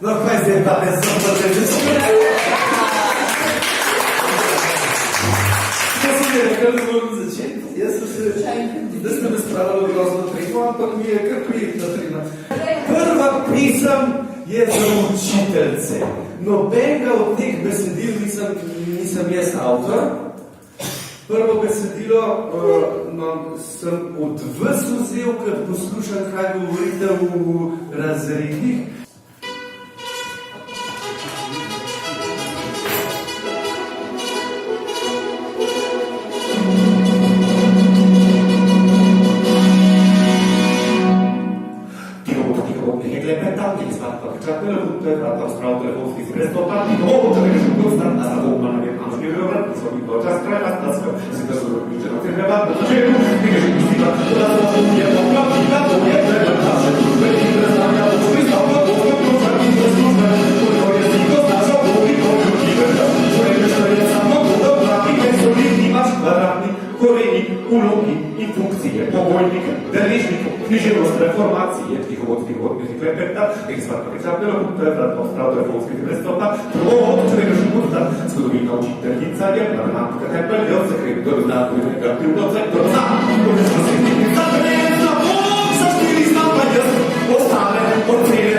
No kaj zdaj pa ne sem pa že skupaj. Jaz sem je rekel, da moram začeti. Jaz sem se da ste me spravili grozno preko, ampak mi je kar prijetna trina. Prva pisem je za učiteljce. Nobenega od teh besedil nisem jaz avtor. Prvo besedilo sem od vas vzel, ker poslušam, kaj govorite v razredih. Ulogi in funkcije, pogojnike, deležnikov, književnost, reformacije, tihovodskih klepeta, ekspatno prevratno sprav telefonskih prestopa, provod, čoveka šukurta, zgodovina učiteljica, je matematika, tepel, del sekret, dodatno je negativno, dodatno, ostale, ocene,